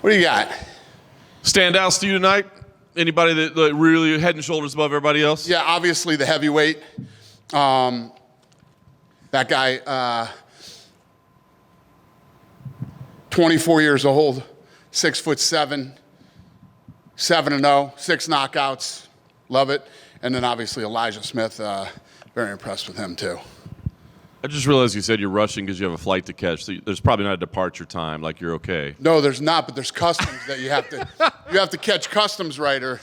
What do you got? Standouts to you tonight? Anybody that really head and shoulders above everybody else? Yeah, obviously the heavyweight. That guy, 24 years old, 6'7", 7-0, 6 knockouts. Love it. And then obviously Elijah Smith, very impressed with him too. I just realized you said you're rushing because you have a flight to catch. So there's probably not a departure time, like you're okay. No, there's not, but there's customs that you have to catch customs right or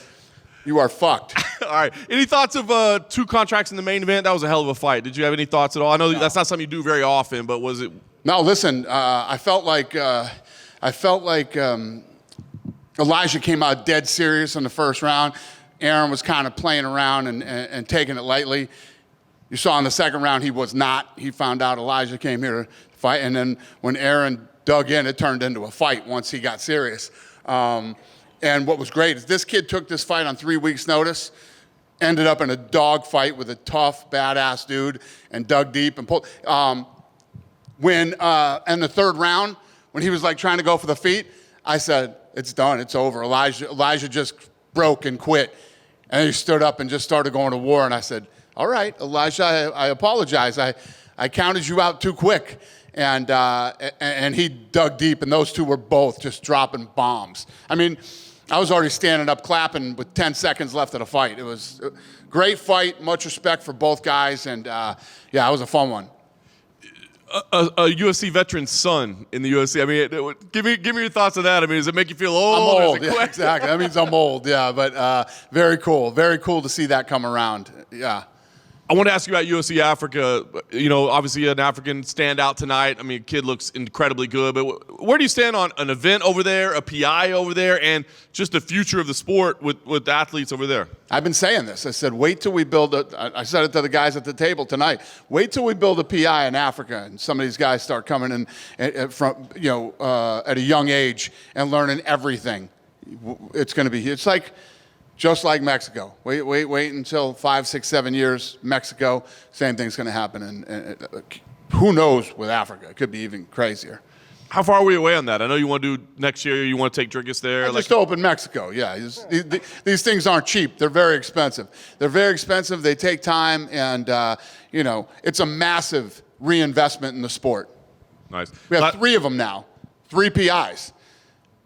you are fucked. All right. Any thoughts of 2 contracts in the main event? That was a hell of a fight. Did you have any thoughts at all? I know that's not something you do very often, but was it? No, listen, I felt like Elijah came out dead serious in the first round. Aaron was kind of playing around and taking it lightly. You saw in the second round he was not. He found out Elijah came here to fight, and then when Aaron dug in, it turned into a fight once he got serious. And what was great is this kid took this fight on 3 weeks' notice, ended up in a dog fight with a tough, badass dude, and dug deep and pulled. When in the third round, when he was like trying to go for the feet, I said, "It's done. It's over." Elijah just broke and quit, and he stood up and just started going to war. And I said, "All right, Elijah, I apologize. I counted you out too quick." And he dug deep, and those two were both just dropping bombs. I mean, I was already standing up clapping with 10 seconds left of the fight. It was a great fight, much respect for both guys, and yeah, it was a fun one. A UFC veteran's son in the UFC. I mean, give me your thoughts on that. I mean, does it make you feel old? I'm old, yeah, exactly. That means I'm old, yeah, but very cool. Very cool to see that come around, yeah. I want to ask you about UFC Africa. You know, obviously an African standout tonight. I mean, kid looks incredibly good. But where do you stand on an event over there, a PI over there, and just the future of the sport with athletes over there? I've been saying this. I said, wait till we build I said it to the guys at the table tonight. Wait till we build a PI in Africa, and some of these guys start coming in from at a young age and learning everything. It's like. Just like Mexico. Wait until 5, 6, 7 years, Mexico, same thing's gonna happen. And who knows with Africa? It could be even crazier. How far are we away on that? I know you want to do next year, you want to take Drickus there. Just open Mexico, yeah. These things aren't cheap. They're very expensive. They take time, and it's a massive reinvestment in the sport. Nice. We have 3 of them now, 3 PIs.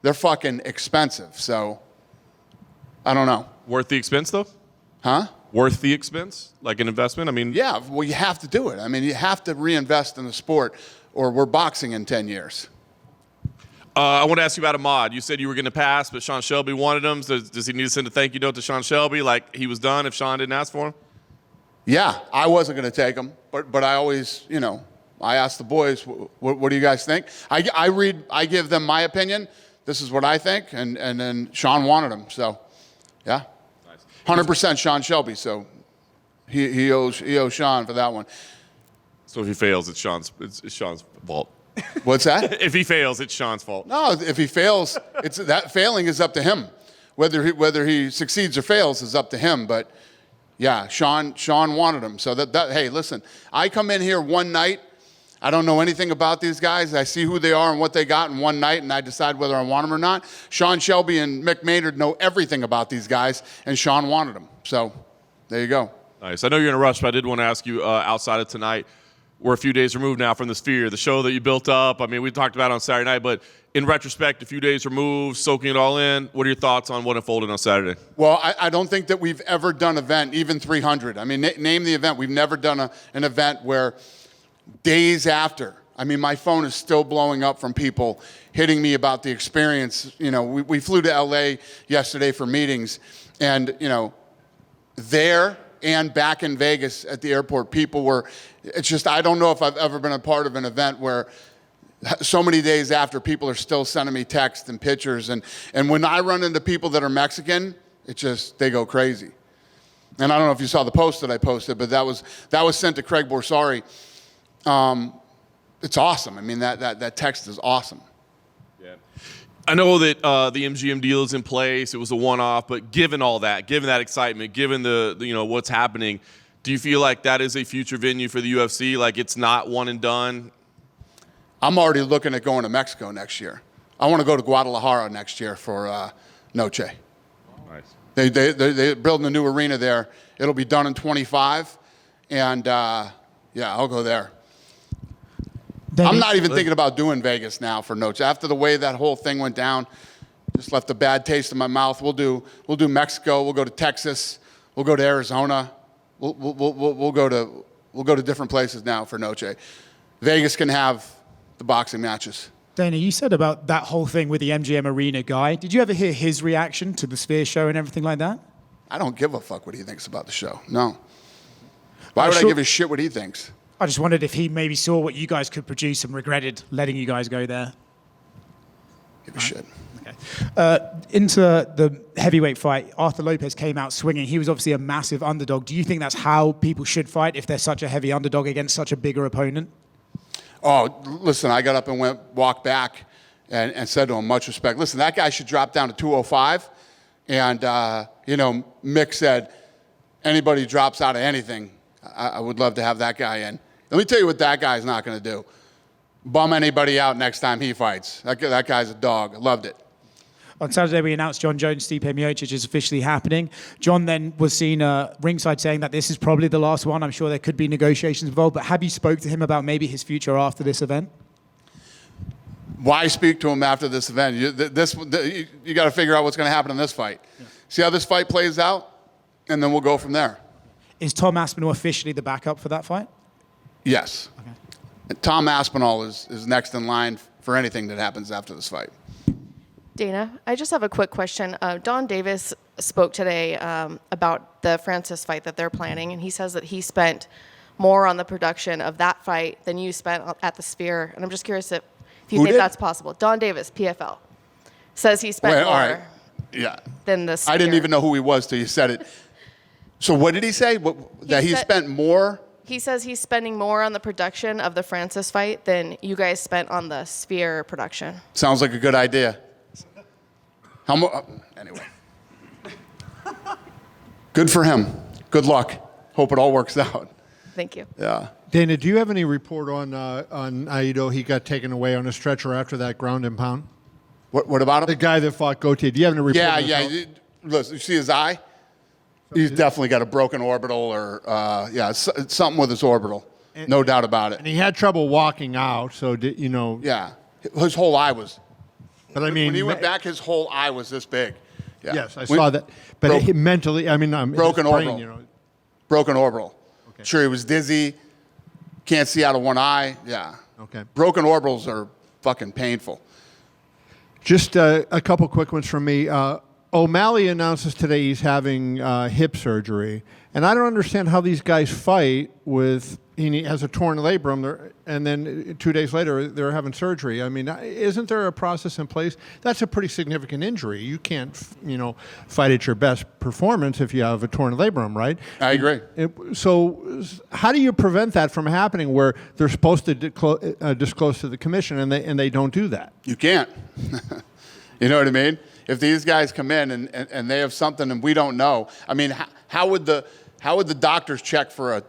They're fucking expensive, so. I don't know. Worth the expense, though? Huh? Worth the expense? Like an investment? I mean... Yeah, well, you have to do it. I mean, you have to reinvest in the sport, or we're boxing in 10 years. I want to ask you about Ahmad. You said you were going to pass, but Sean Shelby wanted him. Does he need to send a thank you note to Sean Shelby, like he was done if Sean didn't ask for him? Yeah, I wasn't going to take him, but I always, I ask the boys, what do you guys think? I give them my opinion. This is what I think, and then Sean wanted him, so... Yeah, 100% Sean Shelby. So he owes Sean for that one. So if he fails, it's Sean's fault. What's that? If he fails, it's Sean's fault. No, if he fails, that failing is up to him. Whether he succeeds or fails is up to him. But yeah, Sean wanted him. So hey, listen, I come in here one night. I don't know anything about these guys. I see who they are and what they got in one night, and I decide whether I want them or not. Sean Shelby and Mick Maynard know everything about these guys, and Sean wanted them. So there you go. Nice. I know you're in a rush, but I did want to ask you, outside of tonight, we're a few days removed now from the Sphere, the show that you built up. I mean, we talked about it on Saturday night, but in retrospect, a few days removed, soaking it all in, what are your thoughts on what unfolded on Saturday? Well, I don't think that we've ever done an event, even 300. I mean, name the event. We've never done an event where days after, I mean, my phone is still blowing up from people hitting me about the experience. We flew to LA yesterday for meetings, and, there and back in Vegas at the airport, people were, it's just, I don't know if I've ever been a part of an event where so many days after, people are still sending me texts and pictures. And when I run into people that are Mexican, they go crazy. And I don't know if you saw the post that I posted, but that was sent to Craig Borsari. It's awesome. I mean, that text is awesome. Yeah. I know that the MGM deal is in place. It was a one-off, but given all that, given that excitement, given the what's happening, do you feel like that is a future venue for the UFC? Like it's not one and done? I'm already looking at going to Mexico next year. I want to go to Guadalajara next year for Noche. Nice. They're building a new arena there. It'll be done in 25, and I'll go there. I'm not even thinking about doing Vegas now for Noche. After the way that whole thing went down, just left a bad taste in my mouth. We'll do Mexico. We'll go to Texas. We'll go to Arizona. We'll go to different places now for Noche. Vegas can have the boxing matches. Dana, you said about that whole thing with the MGM Arena guy. Did you ever hear his reaction to the Sphere show and everything like that? I don't give a fuck what he thinks about the show. No. Why would I give a shit what he thinks? I just wondered if he maybe saw what you guys could produce and regretted letting you guys go there. Give a shit. Okay. Into the heavyweight fight, Arthur Lopez came out swinging. He was obviously a massive underdog. Do you think that's how people should fight if they're such a heavy underdog against such a bigger opponent? Oh, listen, I got up and walked back and said to him, much respect. Listen, that guy should drop down to 205. And, Mick said, anybody drops out of anything, I would love to have that guy in. Let me tell you what that guy's not going to do. Bum anybody out next time he fights. That guy's a dog. I loved it. On Saturday, we announced John Jones, Stipe Miocic is officially happening. John then was seen ringside saying that this is probably the last one. I'm sure there could be negotiations involved, but have you spoke to him about maybe his future after this event? Why speak to him after this event? You got to figure out what's going to happen in this fight. Yeah. See how this fight plays out, and then we'll go from there. Is Tom Aspinall officially the backup for that fight? Yes. Okay. And Tom Aspinall is next in line for anything that happens after this fight. Dana, I just have a quick question. Don Davis spoke today about the Francis fight that they're planning, and he says that he spent more on the production of that fight than you spent at the Sphere. And I'm just curious if you think that's possible. Don Davis, PFL, says he spent more than the Sphere. I didn't even know who he was till you said it. So what did he say? He spent more? He says he's spending more on the production of the Francis fight than you guys spent on the Sphere production. Sounds like a good idea. Anyway. Good for him. Good luck. Hope it all works out. Thank you. Yeah. Dana, do you have any report on Aido? He got taken away on a stretcher after that ground and pound. What about him? The guy that fought Gauthier. Do you have any report? Yeah. Listen, you see his eye? He's definitely got a broken orbital or, it's something with his orbital. No doubt about it. And he had trouble walking out, so Yeah. His whole eye was. But I mean, when he went back, his whole eye was this big. Yeah. Yes, I saw that. But mentally, broken orbital. Brain, Broken orbital. Okay. Sure, he was dizzy. Can't see out of one eye. Yeah. Okay. Broken orbitals are fucking painful. Just a couple quick ones from me. O'Malley announces today he's having hip surgery, and I don't understand how these guys fight with. He has a torn labrum, and then 2 days later they're having surgery. I mean, isn't there a process in place? That's a pretty significant injury. You can't, fight at your best performance if you have a torn labrum, right? I agree. So, how do you prevent that from happening, where they're supposed to disclose to the commission and they don't do that? You can't. You know what I mean? If these guys come in and they have something and we don't know, I mean, how would the doctors check for a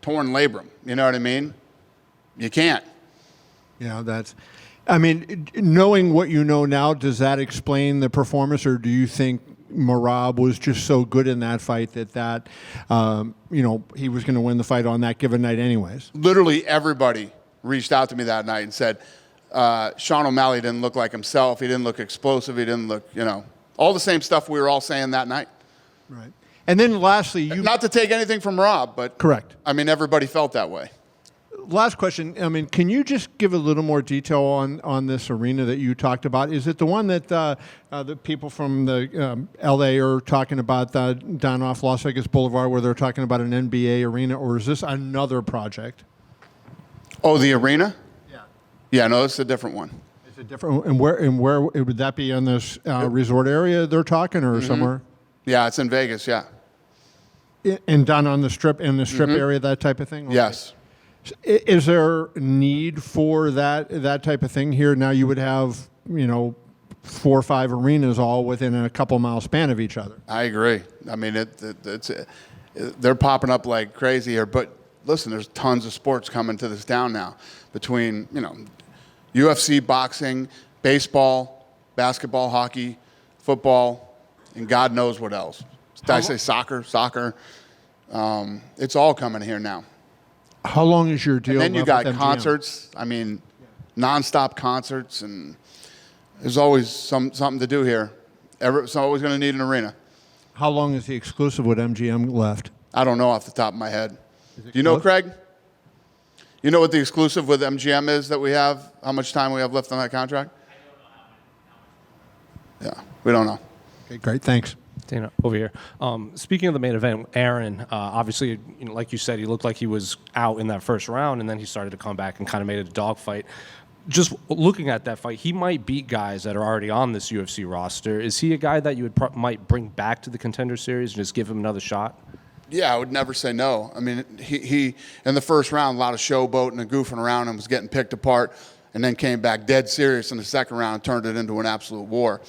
torn labrum? You know what I mean? You can't. Yeah, knowing what you know now, does that explain the performance, or do you think Merab was just so good in that fight that he was going to win the fight on that given night anyways? Literally everybody reached out to me that night and said, Sean O'Malley didn't look like himself. He didn't look explosive. He didn't look, all the same stuff we were all saying that night. Right. And then lastly, not to take anything from Rob, but correct. I mean, everybody felt that way. Last question. I mean, can you just give a little more detail on this arena that you talked about? Is it the one that the people from the LA are talking about down off Las Vegas Boulevard, where they're talking about an NBA arena, or is this another project? Oh, the arena? Yeah. Yeah, no, it's a different one. It's a different. And where would that be in this resort area they're talking, or somewhere? Yeah, it's in Vegas. Yeah. And down on the strip, area, that type of thing? Okay. Yes. Is there need for that type of thing here? Now you would have, 4 or 5 arenas all within a couple mile span of each other. I agree. I mean, they're popping up like crazy here. But listen, there's tons of sports coming to this town now between, UFC, boxing, baseball, basketball, hockey, football, and God knows what else. Did I say soccer? It's all coming here now. How long is your deal? And then you left got with MGM? concerts. I mean, nonstop concerts, and there's always something to do here. It's always going to need an arena. How long is the exclusive with MGM left? I don't know off the top of my head. Do you know, Craig? You know what the exclusive with MGM is that we have? How much time we have left on that contract? I don't know how much. Yeah, we don't know. Okay, great. Thanks. Dana, over here. Speaking of the main event, Aaron, obviously, like you said, he looked like he was out in that first round, and then he started to come back and kind of made it a dogfight. Just looking at that fight, he might beat guys that are already on this UFC roster. Is he a guy that you might bring back to the Contender Series and just give him another shot? Yeah, I would never say no. I mean, he in the first round, a lot of showboating and goofing around and was getting picked apart, and then came back dead serious in the second round and turned it into an absolute war.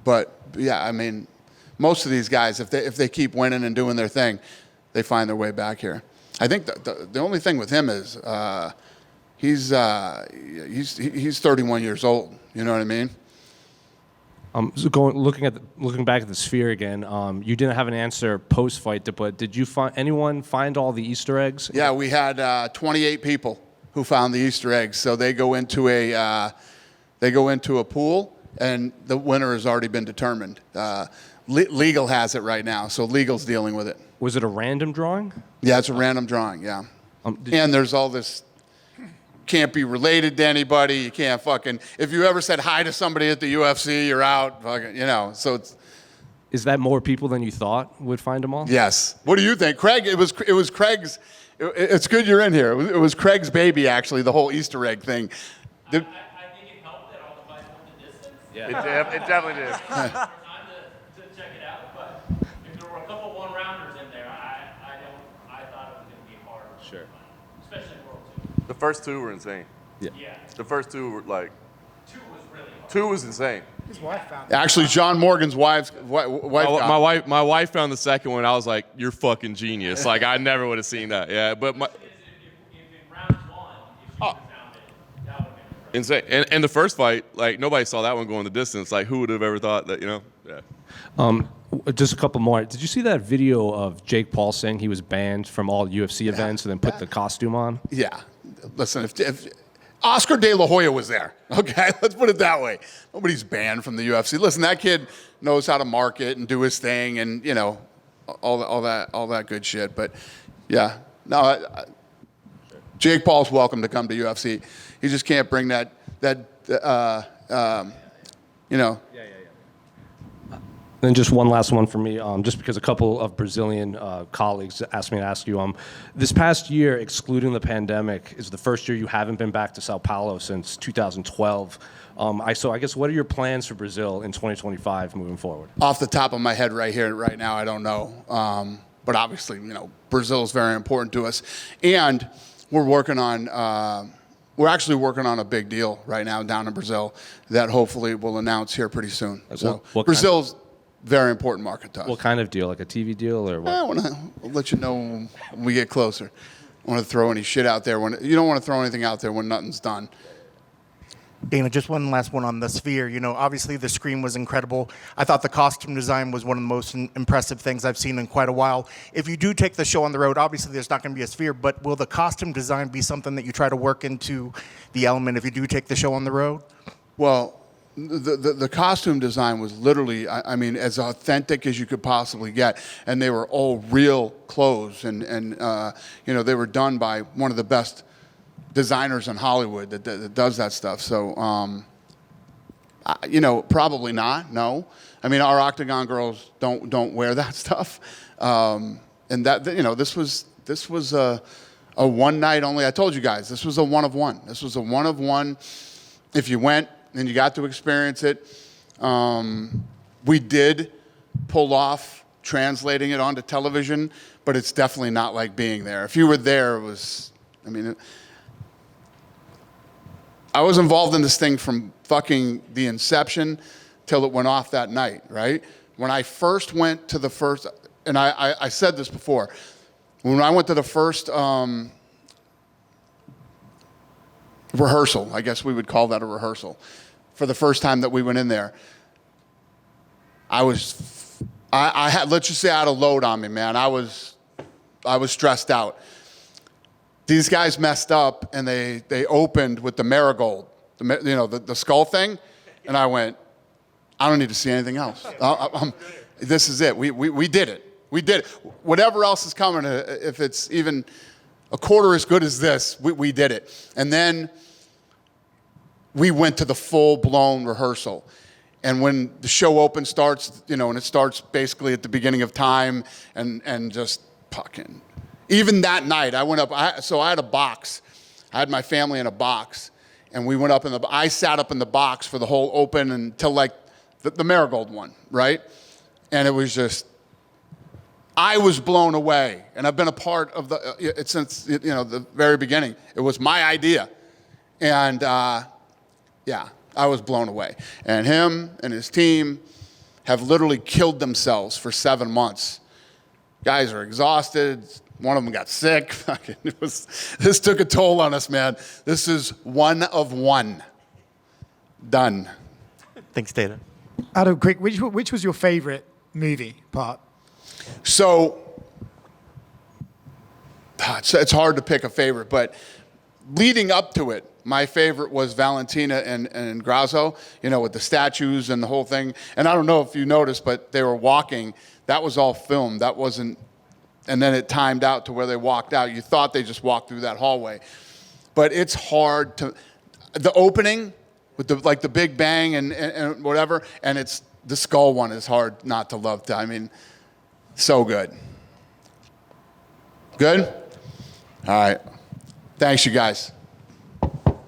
But yeah, I mean, most of these guys, if they keep winning and doing their thing, they find their way back here. I think the only thing with him is he's 31 years old. You know what I mean? So looking back at the Sphere again, you didn't have an answer post fight, but did you anyone find all the Easter eggs? Yeah, we had 28 people who found the Easter eggs. So they go into a pool, and the winner has already been determined. Legal has it right now, so legal's dealing with it. Was it a random drawing? Yeah, it's a random drawing. Yeah, and there's all this. Can't be related to anybody. You can't fucking. If you ever said hi to somebody at the UFC, you're out. Fucking, So it's. Is that more people than you thought would find them all? Yes. What do you think, Craig? It was Craig's. It's good you're in here. It was Craig's baby, actually. The whole Easter egg thing. I think it helped that all the fights went the distance. Yeah, it definitely did. Time to check it out, but if there were a couple one-rounders in there, I thought it was going to be hard. Sure. Especially World 2. The first two were insane. Yeah. The first two were like. 2 was really hard. 2 was insane. His wife found Actually, John Morgan's wife. My wife found the second one. I was like, "You're fucking genius!" Like I never would have seen that. Yeah, but If in round 1, if she would have found it, that would have been incredible. insane. And the first fight, like nobody saw that one going the distance. Like who would have ever thought that? Yeah. Just a couple more. Did you see that video of Jake Paul saying he was banned from all UFC events and then put the costume on? Yeah. Listen, if Oscar De La Hoya was there, okay, let's put it that way. Nobody's banned from the UFC. Listen, that kid knows how to market and do his thing, and all that good shit. But yeah, no, Jake Paul's welcome to come to UFC. He just can't bring that. Then just one last one for me, just because a couple of Brazilian colleagues asked me to ask you. This past year, excluding the pandemic, is the first year you haven't been back to Sao Paulo since 2012. So I guess what are your plans for Brazil in 2025 moving forward? Off the top of my head right here, right now, I don't know. But obviously, Brazil is very important to us. And we're actually working on a big deal right now down in Brazil that hopefully we'll announce here pretty soon. So Brazil's very important market to us. What kind of deal? Like a TV deal or what? I'll let you know when we get closer. I want to throw any shit out there you don't want to throw anything out there when nothing's done. Dana, just one last one on the Sphere. Obviously the screen was incredible. I thought the costume design was one of the most impressive things I've seen in quite a while. If you do take the show on the road, obviously there's not going to be a Sphere, but will the costume design be something that you try to work into the element if you do take the show on the road? Well, the costume design was literally, I mean, as authentic as you could possibly get, and they were all real clothes, and they were done by one of the best designers in Hollywood that does that stuff. So, probably not. No, I mean, our Octagon girls don't wear that stuff, and that this was a one night only. I told you guys this was a one of one. This was a one of one. If you went and you got to experience it, we did pull off translating it onto television, but it's definitely not like being there. If you were there, it was. I mean. I was involved in this thing from fucking the inception till it went off that night, right? When I first went to the first, and I said this before, when I went to the first rehearsal, I guess we would call that a rehearsal, for the first time that we went in there. I had, let's just say I had a load on me, man. I was stressed out. These guys messed up, and they opened with the marigold, the skull thing, and I went, I don't need to see anything else. This is it. We did it. We did it. Whatever else is coming, if it's even a quarter as good as this, we did it. And then we went to the full-blown rehearsal. And when the show open starts, and it starts basically at the beginning of time, and just fucking. Even that night, I went up. So I had a box. I had my family in a box, and we went up I sat up in the box for the whole open until like the marigold one, right? And it was just, I was blown away. And I've been a part of it since the very beginning. It was my idea, and yeah, I was blown away. And him and his team have literally killed themselves for 7 months. Guys are exhausted. One of them got sick. This took a toll on us, man. This is one of one. Done. Thanks, Dana. Adam, quick, which was your favorite movie part? So, it's hard to pick a favorite, but leading up to it, my favorite was Valentina and Grasso, with the statues and the whole thing. And I don't know if you noticed, but they were walking. That was all filmed. That wasn't, and then it timed out to where they walked out. You thought they just walked through that hallway. But it's hard to, the opening with the big bang and whatever, and it's, the skull one is hard not to love. I mean, so good. Good? All right. Thanks, you guys.